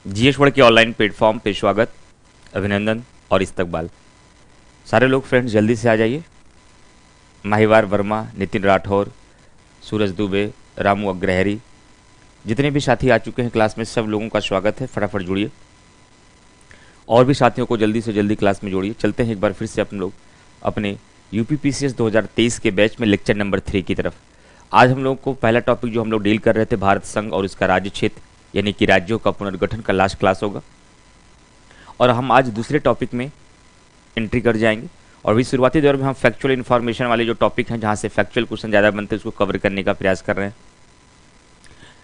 GS world के online platform पे स्वागत, अभिनंदन और इस्तकबाल। सारे लोग फ्रेंड्स जल्दी से आ जाइए। माहिवार वर्मा, नितिन राठौर, सूरज दुबे, रामू अग्रहरी, जितने भी साथी आ चुके हैं क्लास में, सब लोगों का स्वागत है। फटाफट जुड़िए और भी साथियों को जल्दी से जल्दी क्लास में जोड़िए। चलते हैं एक बार फिर से अपन लोग अपने यूपीपीसीएस 2023 के बैच में लेक्चर नंबर 3 की तरफ। आज हम लोग को पहला टॉपिक जो हम लोग डील कर रहे थे, भारत संघ और उसका राज्य क्षेत्र यानी कि राज्यों का पुनर्गठन का लास्ट क्लास होगा। और हम आज दूसरे टॉपिक में एंट्री कर जाएंगे और भी शुरुआती दौर में हम फैक्चुअल इन्फॉर्मेशन वाले जो टॉपिक हैं, जहाँ से फैक्चुअल क्वेश्चन ज़्यादा बनते हैं, उसको कवर करने का प्रयास कर रहे हैं।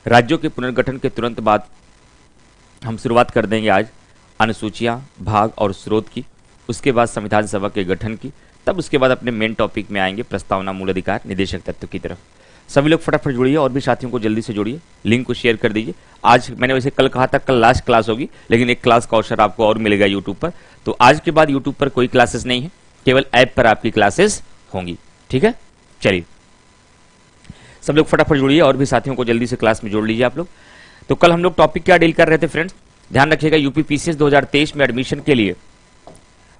राज्यों के पुनर्गठन के तुरंत बाद हम शुरुआत कर देंगे आज अनुसूचियाँ, भाग और स्रोत की, उसके बाद संविधान सभा के गठन की, तब उसके बाद अपने मेन टॉपिक में आएंगे प्रस्तावना, मूल अधिकार, निदेशक तत्व की तरफ। सभी लोग फटाफट जुड़िए और भी साथियों को जल्दी से जोड़िए, लिंक को शेयर कर दीजिए। आज मैंने वैसे कल कहा था कल लास्ट क्लास होगी, लेकिन एक क्लास का अवसर आपको और मिलेगा यूट्यूब पर। तो आज के बाद यूट्यूब पर कोई क्लासेस नहीं है, केवल ऐप पर आपकी क्लासेस होंगी। ठीक है, चलिए सब लोग फटाफट जुड़िए और भी साथियों को जल्दी से क्लास में जोड़ लीजिए आप लोग। तो कल हम लोग टॉपिक क्या डील कर रहे थे फ्रेंड्स, ध्यान रखिएगा। यूपीपीसीएस 2023 में एडमिशन के लिए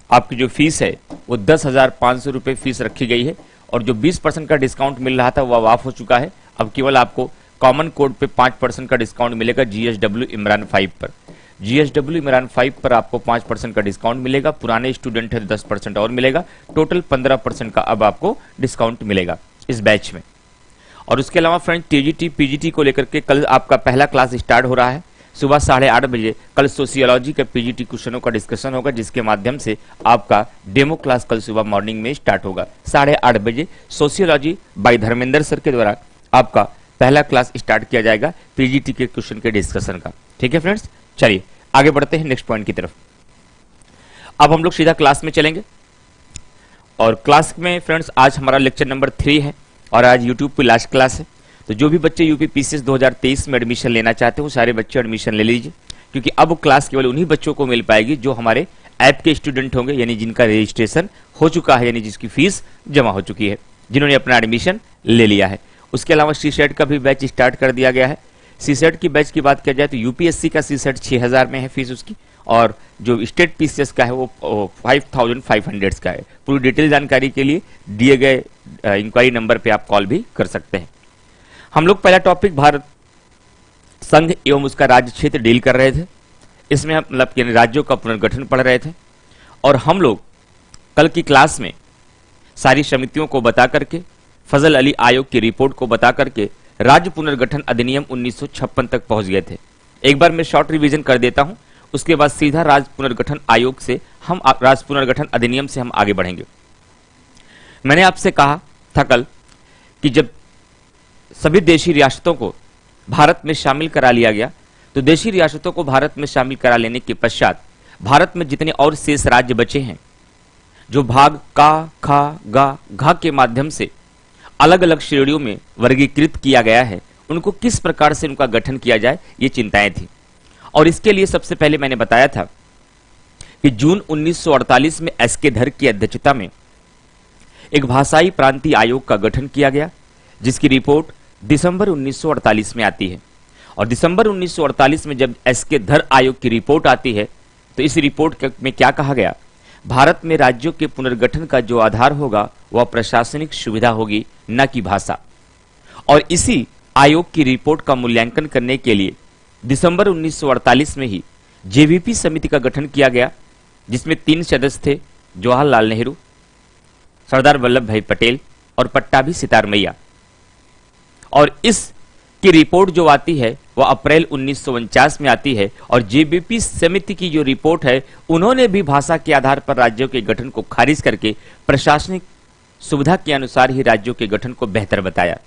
आपकी जो फीस है वो 10,500 रुपये फीस रखी गई है और जो 20% का डिस्काउंट मिल रहा था वह वाफ हो चुका है। अब केवल आपको कॉमन कोड पे 5% का डिस्काउंट मिलेगा GSW इमरान 5 पर। GSW इमरान 5 पर आपको 5% का डिस्काउंट मिलेगा। पुराने स्टूडेंट है 10% और मिलेगा। टोटल 15% का अब आपको डिस्काउंट मिलेगा इस बैच में। और उसके अलावा फ्रेंड्स TGT PGT को लेकर के कल आपका पहला क्लास स्टार्ट हो रहा है सुबह 8:30 बजे। कल सोशियोलॉजी के PGT क्वेश्चनों का डिस्कशन होगा, जिसके माध्यम से आपका डेमो क्लास कल सुबह मॉर्निंग में स्टार्ट होगा 8:30 बजे। सोशियोलॉजी बाय धर्मेंद्र सर के द्वारा आपका पहला क्लास स्टार्ट किया जाएगा PGT के क्वेश्चन के डिस्कशन का। ठीक है फ्रेंड्स, चलिए आगे बढ़ते हैं नेक्स्ट पॉइंट की तरफ। अब हम लोग सीधा क्लास में चलेंगे और क्लास में फ्रेंड्स आज हमारा लेक्चर नंबर 3 है और आज यूट्यूब पे लास्ट क्लास है। तो जो भी बच्चे यूपीपीसीएस 2023 में एडमिशन लेना चाहते हो, सारे बच्चे एडमिशन ले लीजिए, क्योंकि अब क्लास केवल उन्हीं बच्चों को मिल पाएगी जो हमारे ऐप के स्टूडेंट होंगे, यानी जिनका रजिस्ट्रेशन हो चुका है, यानी जिसकी फीस जमा हो चुकी है, जिन्होंने अपना एडमिशन ले लिया है। उसके अलावा सीसेट का भी बैच स्टार्ट कर दिया गया है। सीसेट की बैच की बात किया जाए तो यूपीएससी का सीसेट 6,000 में है फीस उसकी, और जो स्टेट पीसीएस का है वो 5,500 का है। पूरी डिटेल जानकारी के लिए दिए गए इंक्वायरी नंबर पे आप कॉल भी कर सकते हैं। हम लोग पहला टॉपिक भारत संघ एवं उसका राज्य क्षेत्र डील कर रहे थे। इसमें हम मतलब यानी राज्यों का पुनर्गठन पढ़ रहे थे और हम लोग कल की क्लास में सारी समितियों को बता करके, फजल अली आयोग की रिपोर्ट को बता करके राज्य पुनर्गठन अधिनियम 1956 तक पहुंच गए थे। एक बार मैं शॉर्ट रिवीजन कर देता हूं, उसके बाद सीधा राज्य पुनर्गठन आयोग से हम राज्य पुनर्गठन अधिनियम से हम आगे बढ़ेंगे। मैंने आपसे कहा था कल कि जब सभी देशी रियासतों को भारत में शामिल करा लिया गया, तो देशी रियासतों को भारत में शामिल करा लेने के पश्चात भारत में जितने और शेष राज्य बचे हैं, जो भाग का, खा, गा, घा के माध्यम से अलग अलग श्रेणियों में वर्गीकृत किया गया है, उनको किस प्रकार से उनका गठन किया जाए, ये चिंताएं थी। और इसके लिए सबसे पहले मैंने बताया था कि जून 1948 में एसके धर की अध्यक्षता में एक भाषाई प्रांतीय आयोग का गठन किया गया, जिसकी रिपोर्ट दिसंबर 1948 में आती है। और दिसंबर 1948 में जब एसके धर आयोग की रिपोर्ट आती है, तो इस रिपोर्ट में क्या कहा गया, भारत में राज्यों के पुनर्गठन का जो आधार होगा वह प्रशासनिक सुविधा होगी, न कि भाषा। और इसी आयोग की रिपोर्ट का मूल्यांकन करने के लिए दिसंबर 1948 में ही जेवीपी समिति का गठन किया गया, जिसमें 3 सदस्य थे, जवाहरलाल नेहरू, सरदार वल्लभ भाई पटेल और पट्टाभी सितार मैया। और इस की रिपोर्ट जो आती है वह अप्रैल 1949 में आती है। और जेबीपी समिति की जो रिपोर्ट है, उन्होंने भी भाषा के आधार पर राज्यों के गठन को खारिज करके प्रशासनिक सुविधा के अनुसार ही राज्यों के गठन को बेहतर बताया।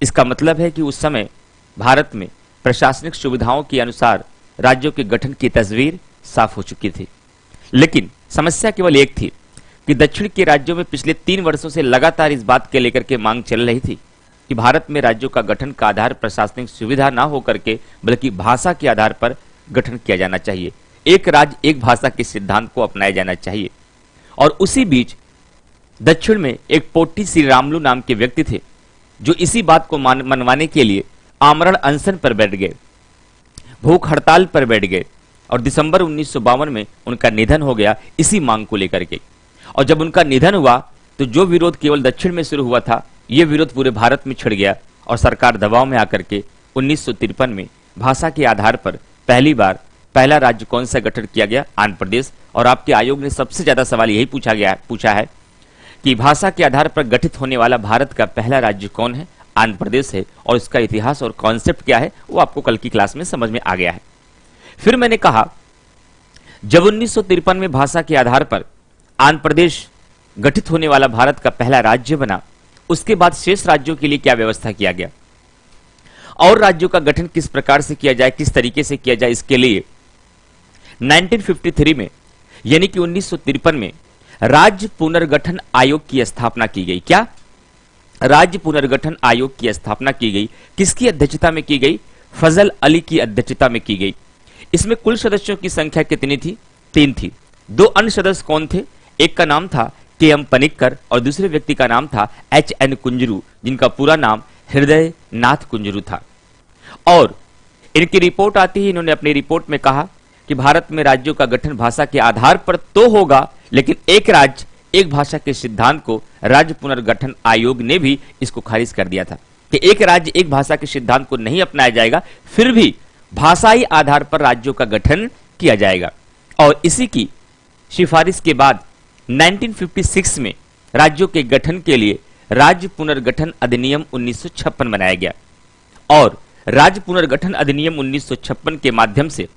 इसका मतलब है कि उस समय भारत में प्रशासनिक सुविधाओं के अनुसार राज्यों के गठन की तस्वीर साफ हो चुकी थी। लेकिन समस्या केवल एक थी कि दक्षिण के राज्यों में पिछले 3 वर्षों से लगातार इस बात के लेकर के मांग चल रही थी कि भारत में राज्यों का गठन का आधार प्रशासनिक सुविधा ना हो करके बल्कि भाषा के आधार पर गठन किया जाना चाहिए। एक राज्य एक भाषा के सिद्धांत को अपनाया जाना चाहिए। और उसी बीच दक्षिण में एक पोट्टी श्रीरामुलु नाम के व्यक्ति थे, जो इसी बात को मनवाने के लिए आमरण अनशन पर बैठ गए। भूख हड़ताल पर बैठ गए और दिसंबर 1952 में उनका निधन हो गया इसी मांग को लेकर के। और जब उनका निधन हुआ तो जो विरोध केवल दक्षिण में शुरू हुआ था, यह विरोध पूरे भारत में छिड़ गया और सरकार दबाव में आकर के 1953 में भाषा के आधार पर पहली बार पहला राज्य कौन सा गठन किया गया? आंध्र प्रदेश। और आपके आयोग ने सबसे ज्यादा सवाल यही पूछा है कि भाषा के आधार पर गठित होने वाला भारत का पहला राज्य कौन है? आंध्र प्रदेश है। और इसका इतिहास और कॉन्सेप्ट क्या है वो आपको कल की क्लास में समझ में आ गया है। फिर मैंने कहा जब 1953 में भाषा के आधार पर आंध्र प्रदेश गठित होने वाला भारत का पहला राज्य बना, उसके बाद शेष राज्यों के लिए क्या व्यवस्था किया गया और राज्यों का गठन किस प्रकार से किया जाए, किस तरीके से किया जाए, इसके लिए 1953 में यानी कि 1953 में राज्य पुनर्गठन आयोग की स्थापना की गई। क्या? राज्य पुनर्गठन आयोग की स्थापना की गई। किसकी अध्यक्षता में की गई? फजल अली की अध्यक्षता में की गई। इसमें कुल सदस्यों की संख्या कितनी थी? 3 थी। 2 अन्य सदस्य कौन थे? एक का नाम था के.एम. पनिक्कर और दूसरे व्यक्ति का नाम था H.N. कुंजरू, जिनका पूरा नाम हृदय नाथ कुंजरू था। और इनकी रिपोर्ट आती है, इन्होंने अपनी रिपोर्ट में कहा कि भारत में राज्यों का गठन भाषा के आधार पर तो होगा, लेकिन एक राज्य एक भाषा के सिद्धांत को राज्य पुनर्गठन आयोग ने भी इसको खारिज कर दिया था कि एक राज्य एक भाषा के सिद्धांत को नहीं अपनाया जाएगा, फिर भी भाषाई आधार पर राज्यों का गठन किया जाएगा। और इसी की सिफारिश के बाद 1956 में राज्यों के गठन के लिए राज्य पुनर्गठन अधिनियम 1956 बनाया गया। और राज्य पुनर्गठन अधिनियम 1956 के माध्यम से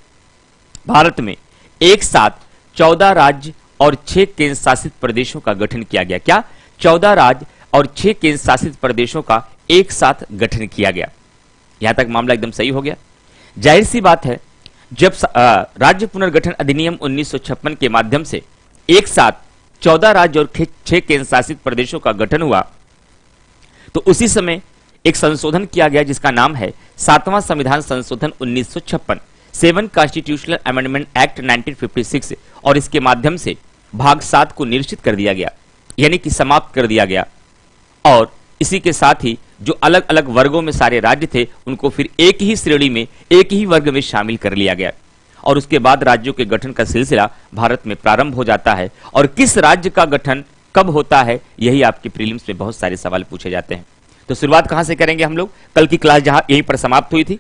भारत में एक साथ 14 राज्य और 6 केंद्र शासित प्रदेशों का गठन किया गया। क्या? 14 राज्य और 6 केंद्र शासित प्रदेशों का एक साथ गठन किया गया। यहां तक मामला एकदम सही हो गया। जाहिर सी बात है, जब राज्य पुनर्गठन अधिनियम 1956 के माध्यम से एक साथ 14 राज्य और 6 केंद्र शासित प्रदेशों का गठन हुआ, तो उसी समय एक संशोधन किया गया जिसका नाम है 7वां संविधान संशोधन 1956, 7 कॉन्स्टिट्यूशनल अमेंडमेंट एक्ट 1956। और इसके माध्यम से भाग 7 को निश्चित कर दिया गया, यानी कि समाप्त कर दिया गया। और इसी के साथ ही जो अलग अलग वर्गों में सारे राज्य थे उनको फिर एक ही श्रेणी में, एक ही वर्ग में शामिल कर लिया गया। और उसके बाद राज्यों के गठन का सिलसिला भारत में प्रारंभ हो जाता है। और किस राज्य का गठन कब होता है, यही आपके प्रीलिम्स में बहुत सारे सवाल पूछे जाते हैं। तो शुरुआत कहां से करेंगे हम लोग? कल की क्लास जहां यहीं पर समाप्त हुई थी,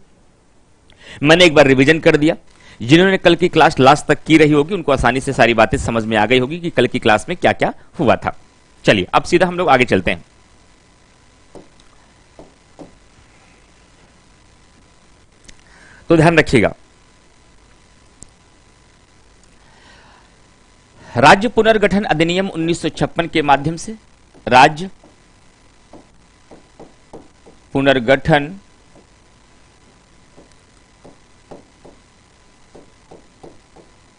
मैंने एक बार रिवीजन कर दिया। जिन्होंने कल की क्लास लास्ट तक की रही होगी उनको आसानी से सारी बातें समझ में आ गई होगी कि कल की क्लास में क्या क्या हुआ था। चलिए अब सीधा हम लोग आगे चलते हैं। तो ध्यान रखिएगा, राज्य पुनर्गठन अधिनियम 1956 के माध्यम से राज्य पुनर्गठन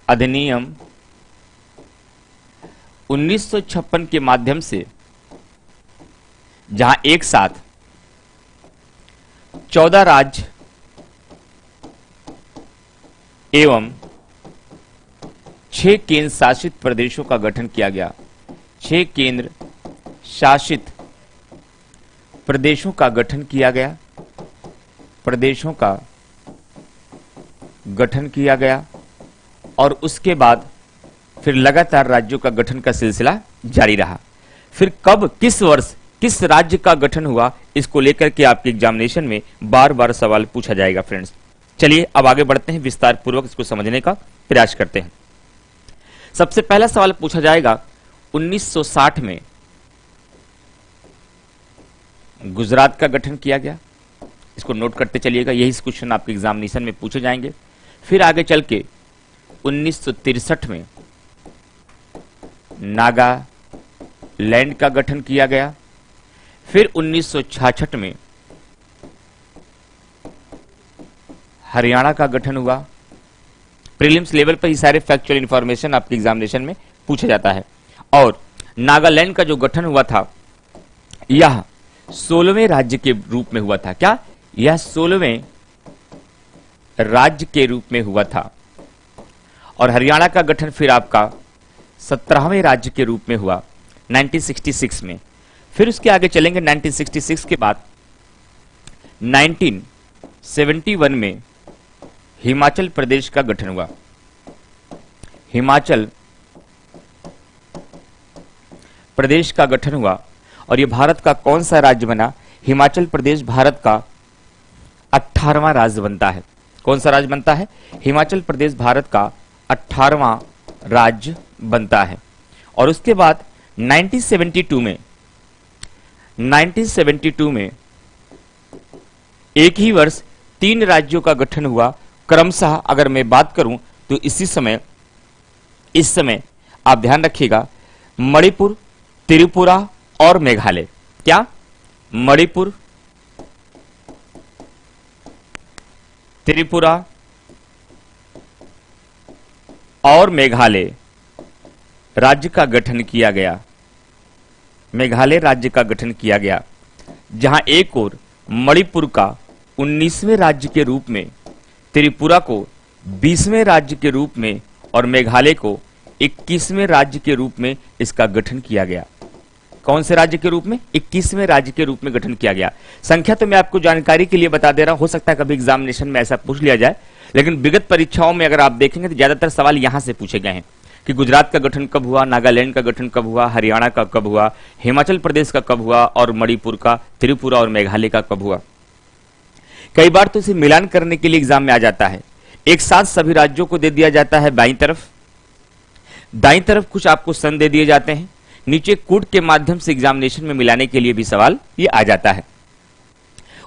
अधिनियम 1956 के माध्यम से जहां एक साथ 14 राज्य एवं 6 केंद्र शासित प्रदेशों का गठन किया गया। 6 केंद्र शासित प्रदेशों का गठन किया गया, प्रदेशों का गठन किया गया। और उसके बाद फिर लगातार राज्यों का गठन का सिलसिला जारी रहा। फिर कब, किस वर्ष, किस राज्य का गठन हुआ, इसको लेकर के आपके एग्जामिनेशन में बार बार सवाल पूछा जाएगा फ्रेंड्स। चलिए अब आगे बढ़ते हैं, विस्तार पूर्वक इसको समझने का प्रयास करते हैं। सबसे पहला सवाल पूछा जाएगा 1960 में गुजरात का गठन किया गया। इसको नोट करते चलिएगा, यही क्वेश्चन आपके एग्जामिनेशन में पूछे जाएंगे। फिर आगे चल के 1963 में नागालैंड का गठन किया गया। फिर 1966 में हरियाणा का गठन हुआ। प्रीलिम्स लेवल पर ही सारे फैक्चुअल इंफॉर्मेशन आपके एग्जामिनेशन में पूछा जाता है। और नागालैंड का जो गठन हुआ था यह 16वें राज्य के रूप में हुआ था। क्या? यह 16वें राज्य के रूप में हुआ था। और हरियाणा का गठन फिर आपका 17वें राज्य के रूप में हुआ 1966 में। फिर उसके आगे चलेंगे 1966 के बाद 1971 में हिमाचल प्रदेश का गठन हुआ। हिमाचल प्रदेश का गठन हुआ और यह भारत का कौन सा राज्य बना? हिमाचल प्रदेश भारत का 18वां राज्य बनता है। कौन सा राज्य बनता है? हिमाचल प्रदेश भारत का 18वां राज्य बनता है। और उसके बाद 1972 में एक ही वर्ष 3 राज्यों का गठन हुआ। क्रमशः अगर मैं बात करूं तो इस समय आप ध्यान रखिएगा, मणिपुर, त्रिपुरा और मेघालय। क्या? मणिपुर, त्रिपुरा और मेघालय राज्य का गठन किया गया। मेघालय राज्य का गठन किया गया, जहां एक और मणिपुर का 19वें राज्य के रूप में, त्रिपुरा को 20वें राज्य के रूप में और मेघालय को 21वें राज्य के रूप में इसका गठन किया गया। कौन से राज्य के रूप में? 21वें राज्य के रूप में गठन किया गया। संख्या तो मैं आपको जानकारी के लिए बता दे रहा हूं, हो सकता है कभी एग्जामिनेशन में ऐसा पूछ लिया जाए, लेकिन विगत परीक्षाओं में अगर आप देखेंगे तो ज्यादातर सवाल यहां से पूछे गए हैं कि गुजरात का गठन कब हुआ, नागालैंड का गठन कब हुआ, हरियाणा का कब हुआ, हिमाचल प्रदेश का कब हुआ और मणिपुर का, त्रिपुरा और मेघालय का कब हुआ। कई बार तो इसे मिलान करने के लिए एग्जाम में आ जाता है। एक साथ सभी राज्यों को दे दिया जाता है बाईं तरफ कुछ आपको सन दे दिए जाते हैं, नीचे कूट के माध्यम से एग्जामिनेशन में मिलाने के लिए भी सवाल ये आ जाता है।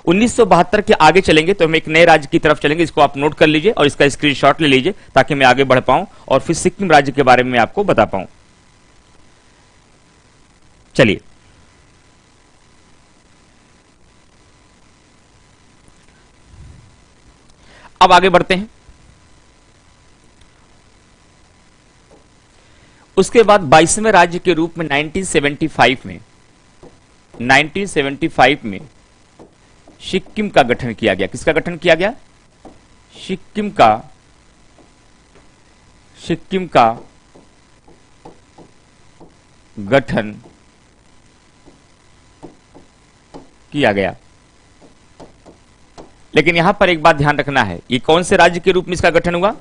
1972 के आगे चलेंगे तो हम एक नए राज्य की तरफ चलेंगे, इसको आप नोट कर लीजिए और इसका स्क्रीनशॉट ले लीजिए ताकि मैं आगे बढ़ पाऊं और फिर सिक्किम राज्य के बारे में आपको बता पाऊं। चलिए, अब आगे बढ़ते हैं। उसके बाद 22वें राज्य के रूप में 1975 में सिक्किम का गठन किया गया। किसका गठन किया गया? सिक्किम का गठन किया गया। लेकिन यहां पर एक बात ध्यान रखना है, ये कौन से राज्य के रूप में इसका गठन हुआ?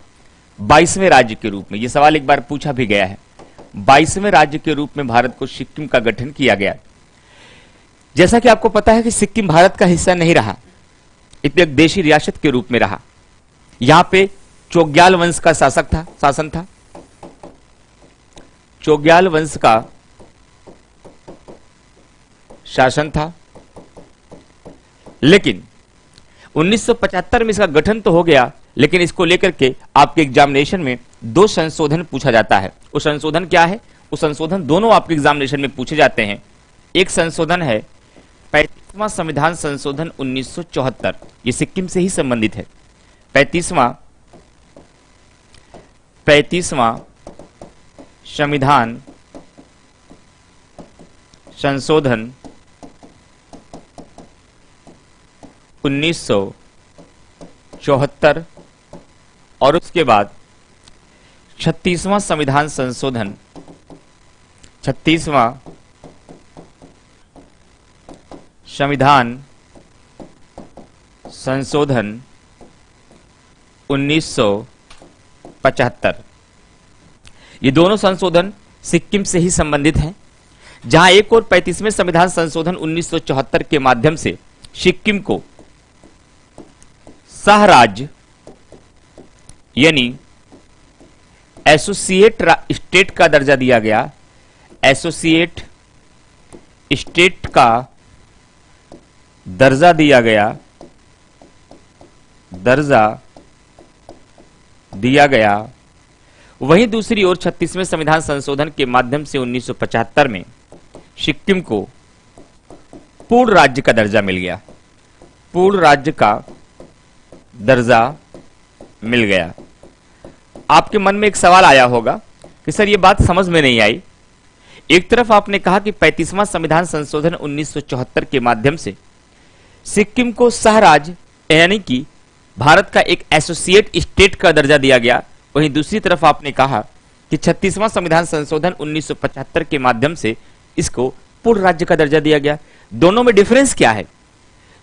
22वें राज्य के रूप में। यह सवाल एक बार पूछा भी गया है। 22वें राज्य के रूप में भारत को सिक्किम का गठन किया गया। जैसा कि आपको पता है कि सिक्किम भारत का हिस्सा नहीं रहा, एक देशी रियासत के रूप में रहा। यहां पे चोग्याल वंश का शासन था। चोग्याल वंश का शासन था, लेकिन 1975 में इसका गठन तो हो गया, लेकिन इसको लेकर के आपके एग्जामिनेशन में 2 संशोधन पूछा जाता है। वो संशोधन क्या है? वो संशोधन दोनों आपके एग्जामिनेशन में पूछे जाते हैं। एक संशोधन है 35वां संविधान संशोधन 1974, ये सिक्किम से ही संबंधित है। 35वां संविधान संशोधन 1974 और उसके बाद 36वां संविधान संशोधन 1975। ये दोनों संशोधन सिक्किम से ही संबंधित हैं, जहां एक और 35वें संविधान संशोधन 1974 के माध्यम से सिक्किम को सह राज्य यानी एसोसिएट स्टेट का दर्जा दिया गया। एसोसिएट स्टेट का दर्जा दिया गया। वहीं दूसरी ओर 36वें संविधान संशोधन के माध्यम से 1975 में सिक्किम को पूर्ण राज्य का दर्जा मिल गया। पूर्ण राज्य का दर्जा मिल गया। आपके मन में एक सवाल आया होगा कि सर ये बात समझ में नहीं आई। एक तरफ आपने कहा कि 35वां संविधान संशोधन 1974 के माध्यम से सिक्किम को सह राज्य यानी कि भारत का एक एसोसिएट स्टेट का दर्जा दिया गया, वहीं दूसरी तरफ आपने कहा कि 36वां संविधान संशोधन 1975 के माध्यम से इसको पूर्ण राज्य का दर्जा दिया गया। दोनों में डिफरेंस क्या है?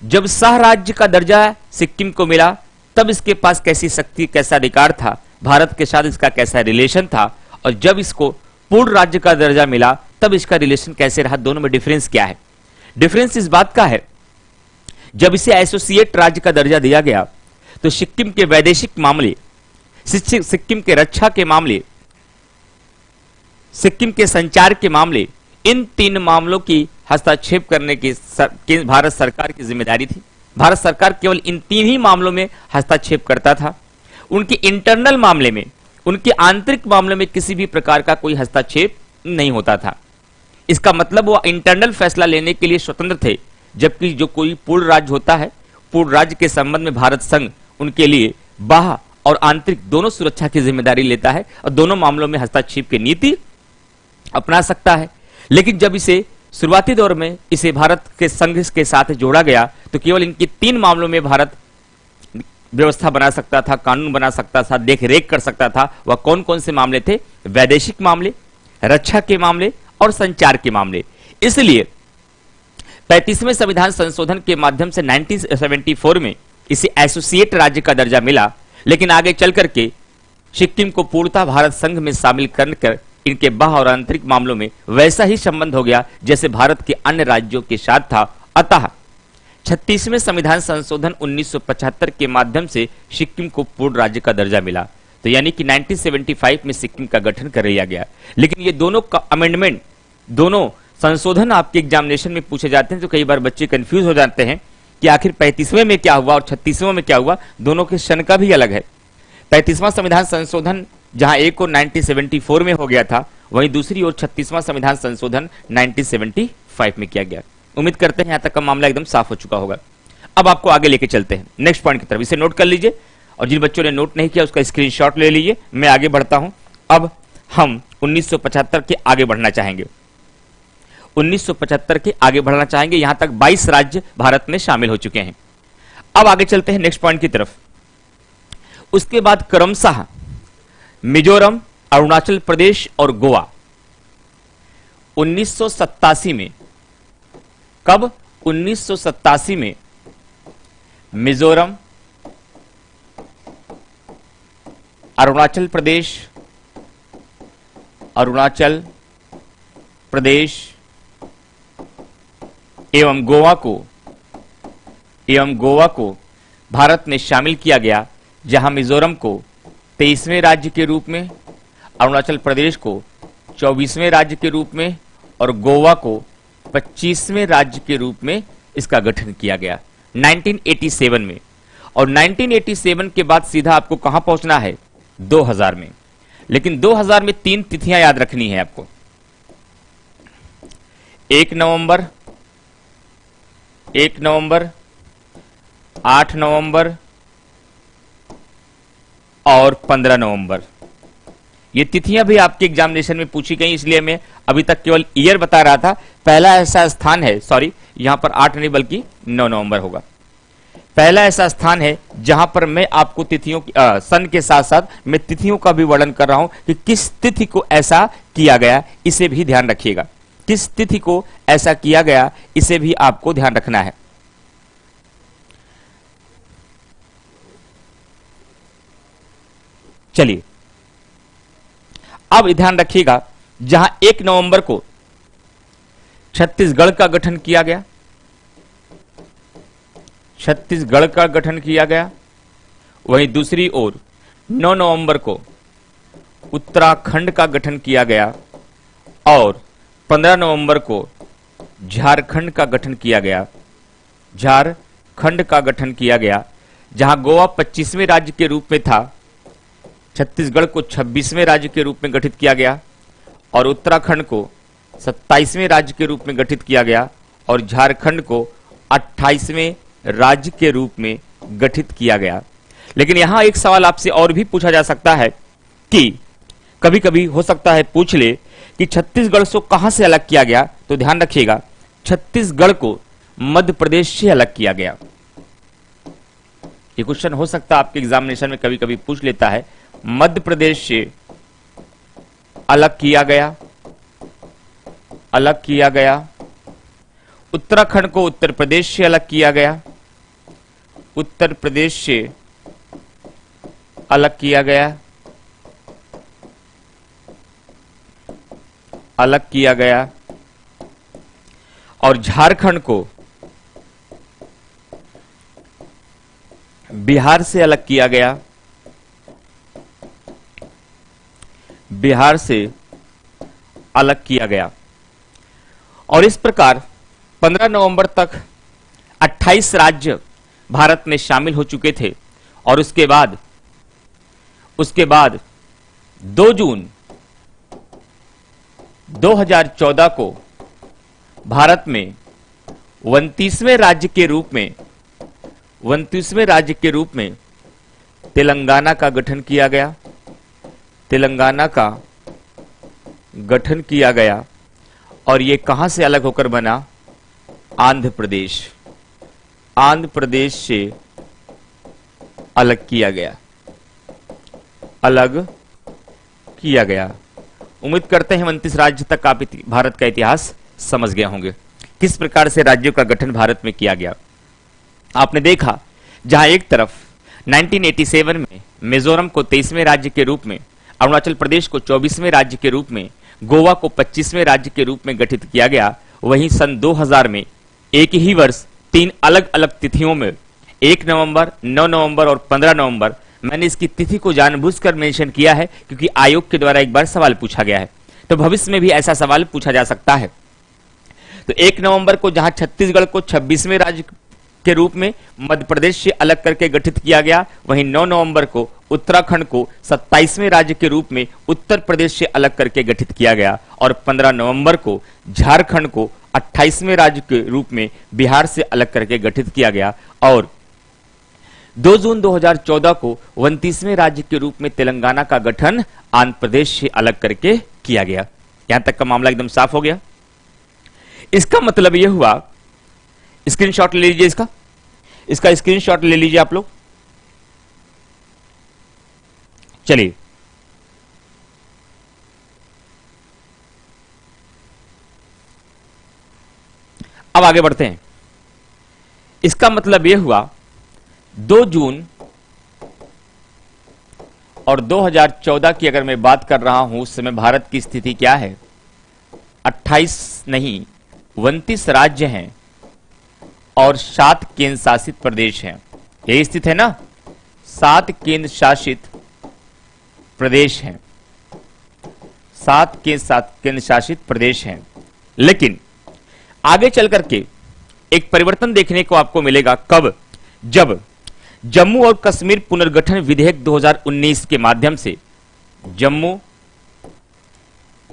जब सह राज्य का दर्जा सिक्किम को मिला तब इसके पास कैसी शक्ति, कैसा अधिकार था, भारत के साथ इसका कैसा रिलेशन था, और जब इसको पूर्ण राज्य का दर्जा मिला तब इसका रिलेशन कैसे रहा, दोनों में डिफरेंस क्या है? डिफरेंस इस बात का है, जब इसे एसोसिएट राज्य का दर्जा दिया गया तो सिक्किम के वैदेशिक मामले, सिक्किम के रक्षा के मामले, सिक्किम के संचार के मामले, इन तीन मामलों की हस्तक्षेप करने की भारत सरकार की जिम्मेदारी थी। भारत सरकार केवल इन तीन ही मामलों में हस्तक्षेप करता था। उनके इंटरनल मामले में, उनके आंतरिक मामले में किसी भी प्रकार का कोई हस्तक्षेप नहीं होता था। इसका मतलब वो इंटरनल फैसला लेने के लिए स्वतंत्र थे, जबकि जो कोई पूर्ण राज्य होता है, पूर्ण राज्य के संबंध में भारत संघ उनके लिए बाह्य और आंतरिक दोनों सुरक्षा की जिम्मेदारी लेता है और दोनों मामलों में हस्तक्षेप की नीति अपना सकता है। लेकिन जब इसे शुरुआती दौर में इसे भारत के संघ के साथ जोड़ा गया तो केवल इनके तीन मामलों में भारत व्यवस्था बना सकता था, कानून बना सकता था, देख रेख कर सकता था। वह कौन कौन से मामले थे? वैदेशिक मामले, रक्षा के मामले और संचार के मामले। इसलिए 35वें संविधान संशोधन के माध्यम से 1974 में इसे एसोसिएट राज्य का दर्जा मिला, लेकिन आगे चल करके सिक्किम को पूर्णतः भारत संघ में शामिल कर इनके बाह्य और आंतरिक मामलों में वैसा ही संबंध हो गया जैसे भारत के अन्य राज्यों के साथ था। अतः 36वें संविधान संशोधन 1975 के माध्यम से सिक्किम को पूर्ण राज्य का दर्जा मिला। तो यानी कि 1975 में सिक्किम का गठन कर लिया गया। लेकिन ये दोनों का अमेंडमेंट, दोनों संशोधन आपके एग्जामिनेशन में पूछे जाते हैं, तो कई बार बच्चे कंफ्यूज हो जाते हैं कि आखिर 35वें में क्या हुआ और 36वें में क्या हुआ। दोनों के सन का भी अलग है। 35वां संविधान संशोधन जहां एक और 1974 में हो गया था, वहीं दूसरी ओर 36वां संविधान संशोधन 1975 में किया गया। उम्मीद करते हैं यहां तक का मामला एकदम साफ हो चुका होगा। अब आपको आगे लेके चलते हैं नेक्स्ट पॉइंट की तरफ। इसे नोट कर लीजिए और जिन बच्चों ने नोट नहीं किया उसका स्क्रीनशॉट ले लीजिए। मैं आगे बढ़ता हूं। अब हम 1975 के आगे बढ़ना चाहेंगे। 1975 के आगे बढ़ना चाहेंगे। यहां तक 22 राज्य भारत में शामिल हो चुके हैं। अब आगे चलते हैं नेक्स्ट पॉइंट की तरफ। उसके बाद क्रमशः मिजोरम, अरुणाचल प्रदेश और गोवा 1987 में, कब? 1987 में मिजोरम, अरुणाचल प्रदेश एवं गोवा को भारत में शामिल किया गया, जहां मिजोरम को 23वें राज्य के रूप में, अरुणाचल प्रदेश को 24वें राज्य के रूप में और गोवा को 25वें राज्य के रूप में इसका गठन किया गया 1987 में। और 1987 के बाद सीधा आपको कहां पहुंचना है? 2000 में। लेकिन 2000 में तीन तिथियां याद रखनी है आपको। 1 नवंबर, 8 नवंबर और 15 नवंबर। ये तिथियां भी आपके एग्जामिनेशन में पूछी गई, इसलिए मैं अभी तक केवल ईयर बता रहा था। पहला ऐसा स्थान है, सॉरी यहां पर 8 नहीं बल्कि 9 नवंबर होगा। पहला ऐसा स्थान है जहां पर मैं आपको तिथियों सन के साथ साथ मैं तिथियों का भी वर्णन कर रहा हूं कि किस तिथि को ऐसा किया गया, इसे भी ध्यान रखिएगा। किस तिथि को ऐसा किया गया, इसे भी आपको ध्यान रखना है। चलिए अब ध्यान रखिएगा, जहां 1 नवंबर को छत्तीसगढ़ का गठन किया गया, छत्तीसगढ़ का गठन किया गया, वहीं दूसरी ओर 9 नवंबर को उत्तराखंड का गठन किया गया और 15 नवंबर को झारखंड का गठन किया गया, झारखंड का गठन किया गया, जहां गोवा 25वें राज्य के रूप में था, छत्तीसगढ़ को 26वें राज्य के रूप में गठित किया गया और उत्तराखंड को 27वें राज्य के रूप में गठित किया गया और झारखंड को 28वें राज्य के रूप में गठित किया गया। लेकिन यहां एक सवाल आपसे और भी पूछा जा सकता है कि कभी कभी हो सकता है पूछ ले कि छत्तीसगढ़ को कहां से अलग किया गया। तो ध्यान रखिएगा, छत्तीसगढ़ को मध्य प्रदेश से अलग किया गया। ये क्वेश्चन हो सकता है आपके एग्जामिनेशन में कभी कभी पूछ लेता है। मध्य प्रदेश से अलग किया गया, अलग किया गया। उत्तराखंड को उत्तर प्रदेश से अलग किया गया, उत्तर प्रदेश से अलग किया गया, अलग किया गया और झारखंड को बिहार से अलग किया गया, बिहार से अलग किया गया। और इस प्रकार 15 नवंबर तक 28 राज्य भारत में शामिल हो चुके थे और उसके बाद 2 जून 2014 को भारत में 29वें राज्य के रूप में तेलंगाना का गठन किया गया, तेलंगाना का गठन किया गया। और ये कहां से अलग होकर बना? आंध्र प्रदेश, आंध्र प्रदेश से अलग किया गया, अलग किया गया। उम्मीद करते हैं 29 राज्य तक आप भारत का इतिहास समझ गए होंगे, किस प्रकार से राज्यों का गठन भारत में किया गया। आपने देखा जहां एक तरफ 1987 में मिजोरम को 23वें राज्य के रूप में, अरुणाचल प्रदेश को 24वें राज्य के रूप में, गोवा को 25वें राज्य के रूप में गठित किया गया, वहीं सन 2000 में एक ही वर्ष 3 अलग अलग तिथियों में 1 नवंबर, 9 नवंबर और 15 नवंबर, मैंने इसकी तिथि को जानबूझकर मेंशन किया है क्योंकि आयोग के द्वारा एक बार सवाल पूछा गया है, तो भविष्य में भी ऐसा सवाल पूछा जा सकता है। तो 1 नवंबर को जहां छत्तीसगढ़ को 26वें राज्य के रूप में मध्य प्रदेश से अलग करके गठित किया गया, वहीं 9 नवंबर को उत्तराखंड को 27वें राज्य के रूप में उत्तर प्रदेश से अलग करके गठित किया गया और 15 नवंबर को झारखंड को 28वें राज्य के रूप में बिहार से अलग करके गठित किया गया और 2 जून 2014 को 29वें राज्य के रूप में तेलंगाना का गठन आंध्र प्रदेश से अलग करके किया गया। यहां तक का मामला एकदम साफ हो गया। इसका मतलब यह हुआ, स्क्रीनशॉट ले लीजिए, इसका स्क्रीनशॉट ले लीजिए आप लोग। चलिए अब आगे बढ़ते हैं। इसका मतलब यह हुआ 2 जून और 2014 की अगर मैं बात कर रहा हूं, उस समय भारत की स्थिति क्या है? 28 नहीं 29 राज्य हैं और 7 केंद्र शासित प्रदेश हैं। यही स्थिति है ना, 7 केंद्र शासित प्रदेश हैं, 7 केंद्र शासित प्रदेश हैं। लेकिन आगे चल करके एक परिवर्तन देखने को आपको मिलेगा। कब? जब जम्मू और कश्मीर पुनर्गठन विधेयक 2019 के माध्यम से जम्मू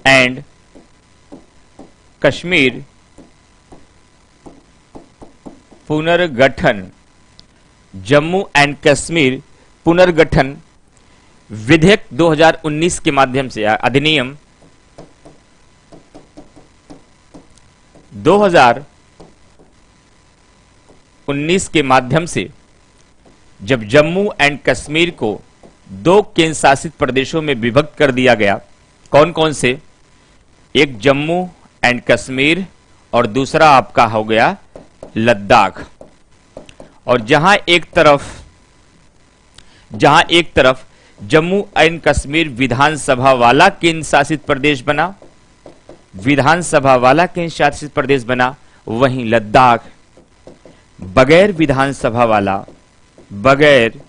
एंड कश्मीर पुनर्गठन, जम्मू एंड कश्मीर पुनर्गठन विधेयक 2019 के माध्यम से, अधिनियम 2019 के माध्यम से जब जम्मू एंड कश्मीर को 2 केंद्र शासित प्रदेशों में विभक्त कर दिया गया। कौन कौन से? एक जम्मू एंड कश्मीर और दूसरा आपका हो गया लद्दाख। और जहां एक तरफ जम्मू एंड कश्मीर विधानसभा वाला केंद्र शासित प्रदेश बना, विधानसभा वाला केंद्र शासित प्रदेश बना, वहीं लद्दाख बगैर विधानसभा वाला, बगैर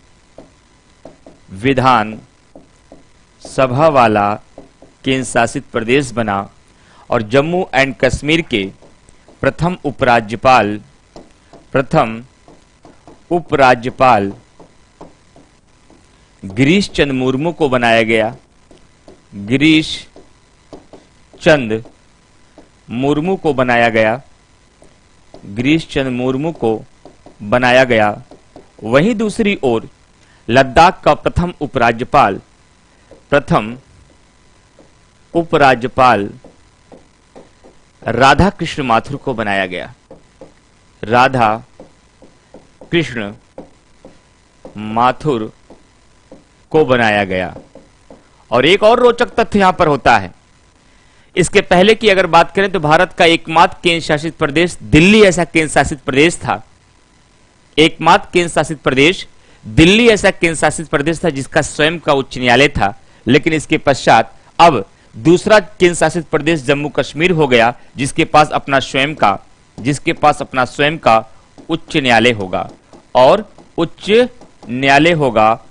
विधानसभा वाला केंद्र शासित प्रदेश बना। और जम्मू एंड कश्मीर के प्रथम उपराज्यपाल गिरीश चंद्र मुर्मू को बनाया गया, गिरीश चंद्र मुर्मू को बनाया गया, गिरीश चंद्र मुर्मू को बनाया गया। वहीं दूसरी ओर लद्दाख का प्रथम उपराज्यपाल राधा कृष्ण माथुर को बनाया गया, राधा कृष्ण माथुर को बनाया गया। और एक और रोचक तथ्य यहां पर होता है, इसके पहले की अगर बात करें तो भारत का एकमात्र केंद्र शासित प्रदेश दिल्ली ऐसा केंद्र शासित प्रदेश था, एकमात्र केंद्र शासित प्रदेश दिल्ली ऐसा केंद्र शासित प्रदेश था जिसका स्वयं का उच्च न्यायालय था, लेकिन इसके पश्चात अब दूसरा केंद्र शासित प्रदेश जम्मू कश्मीर हो गया जिसके पास अपना स्वयं का उच्च न्यायालय होगा। और उच्च न्यायालय होगा,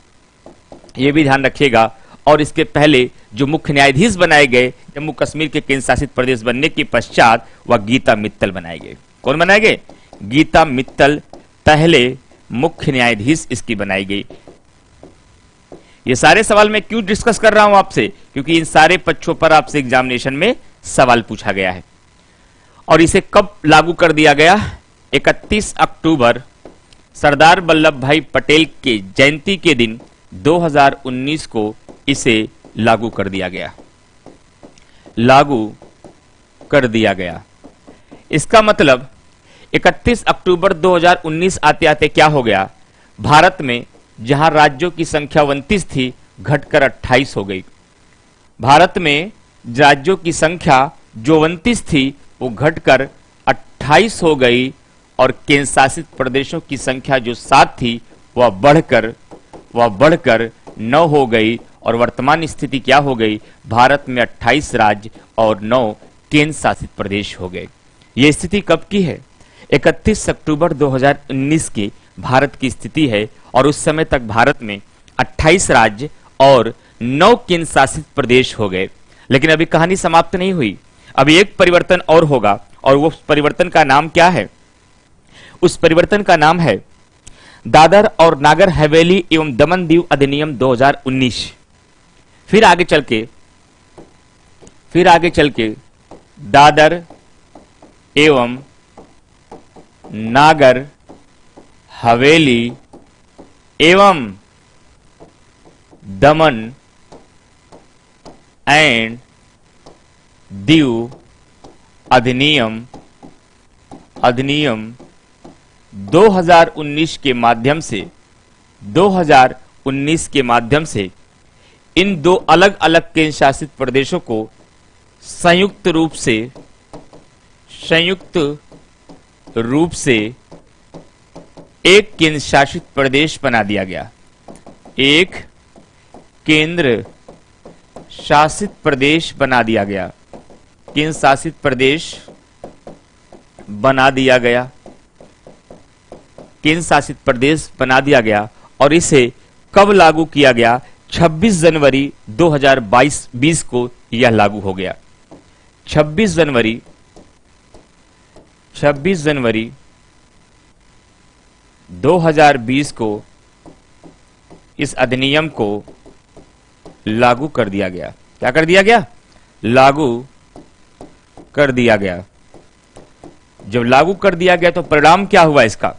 यह भी ध्यान रखिएगा। और इसके पहले जो मुख्य न्यायाधीश बनाए गए जम्मू कश्मीर के केंद्र शासित प्रदेश बनने के पश्चात, वह गीता मित्तल बनाए गए। कौन बनाए गए? गीता मित्तल पहले मुख्य न्यायाधीश इसकी बनाई गई। ये सारे सवाल मैं क्यों डिस्कस कर रहा हूं आपसे? क्योंकि इन सारे पक्षों पर आपसे एग्जामिनेशन में सवाल पूछा गया है। और इसे कब लागू कर दिया गया? 31 अक्टूबर सरदार वल्लभ भाई पटेल के जयंती के दिन 2019 को इसे लागू कर दिया गया। इसका मतलब 31 अक्टूबर 2019 आते आते क्या हो गया? भारत में जहां राज्यों की संख्या 29 थी, घटकर 28 हो गई। भारत में राज्यों की संख्या जो 29 थी वो घटकर 28 हो गई, और केंद्र शासित प्रदेशों की संख्या जो 7 थी वह बढ़कर 9 हो गई। और वर्तमान स्थिति क्या हो गई? भारत में 28 राज्य और 9 केंद्र शासित प्रदेश हो गए। यह स्थिति कब की है? 31 अक्टूबर 2019 की भारत की स्थिति है। और उस समय तक भारत में 28 राज्य और 9 केंद्र शासित प्रदेश हो गए। लेकिन अभी कहानी समाप्त नहीं हुई, अभी एक परिवर्तन और होगा। और वो परिवर्तन का नाम क्या है? उस परिवर्तन का नाम है दादर और नागर हवेली एवं दमन दीव अधिनियम 2019। फिर आगे चल के दादर एवं नागर हवेली एवं दमन एंड दीव अधिनियम 2019 के माध्यम से इन दो अलग अलग केंद्र शासित प्रदेशों को संयुक्त रूप से एक केंद्र शासित प्रदेश बना दिया गया। एक केंद्र शासित प्रदेश बना दिया गया। केंद्र शासित प्रदेश बना दिया गया। केंद्र शासित प्रदेश बना दिया गया। और इसे कब लागू किया गया? 26 जनवरी 2020 को यह लागू हो गया। 26 जनवरी 2020 को इस अधिनियम को लागू कर दिया गया। क्या कर दिया गया? लागू कर दिया गया। जब लागू कर दिया गया तो परिणाम क्या हुआ इसका?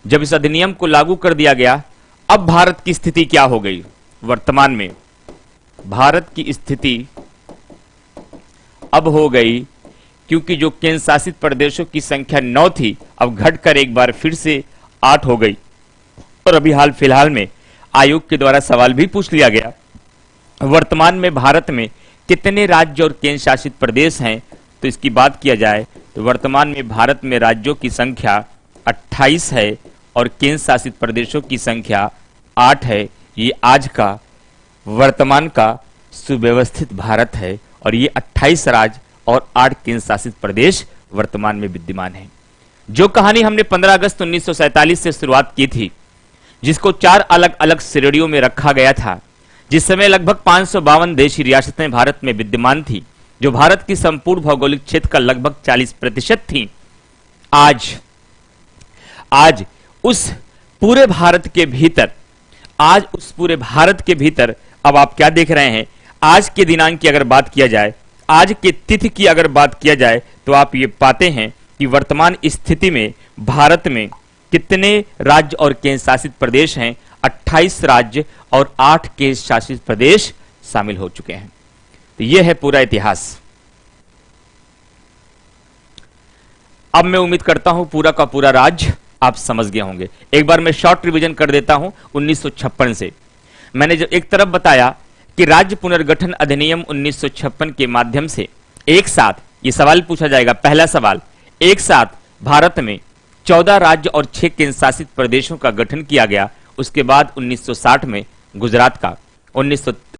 जब इस अधिनियम को लागू कर दिया गया, अब भारत की स्थिति क्या हो गई? वर्तमान में भारत की स्थिति अब हो गई, क्योंकि जो केंद्र शासित प्रदेशों की संख्या 9 थी, अब घटकर एक बार फिर से 8 हो गई। और अभी हाल फिलहाल में आयोग के द्वारा सवाल भी पूछ लिया गया, वर्तमान में भारत में कितने राज्य और केंद्र शासित प्रदेश हैं? तो इसकी बात किया जाए तो वर्तमान में भारत में राज्यों की संख्या 28 है और केंद्र शासित प्रदेशों की संख्या 8 है। ये आज का वर्तमान का सुव्यवस्थित भारत है, और ये 28 राज्य और 8 केंद्र शासित प्रदेश वर्तमान में विद्यमान है। जो कहानी हमने 15 अगस्त 1947 से शुरुआत की थी, जिसको 4 अलग अलग श्रेणियों में रखा गया था, जिस समय लगभग 552 देशी रियासतें भारत में विद्यमान थी, जो भारत की संपूर्ण भौगोलिक क्षेत्र का लगभग 40% थी। आज उस पूरे भारत के भीतर अब आप क्या देख रहे हैं? आज के दिनांक की अगर बात किया जाए, आज के तिथि की अगर बात किया जाए, तो आप ये पाते हैं कि वर्तमान स्थिति में भारत में कितने राज्य और केंद्र शासित प्रदेश हैं? 28 राज्य और 8 केंद्र शासित प्रदेश शामिल हो चुके हैं। तो यह है पूरा इतिहास। अब मैं उम्मीद करता हूं पूरा का पूरा राज्य आप समझ गए होंगे। एक बार मैं शॉर्ट रिवीजन कर देता हूं 1956 से। मैंने जो एक तरफ बताया कि राज्य पुनर्गठन अधिनियम 1956 के माध्यम से एक साथ, ये सवाल पूछा जाएगा, पहला सवाल, एक साथ भारत में 14 राज्य और 6 केंद्र शासित प्रदेशों का गठन किया गया। उसके बाद 1960 में गुजरात का,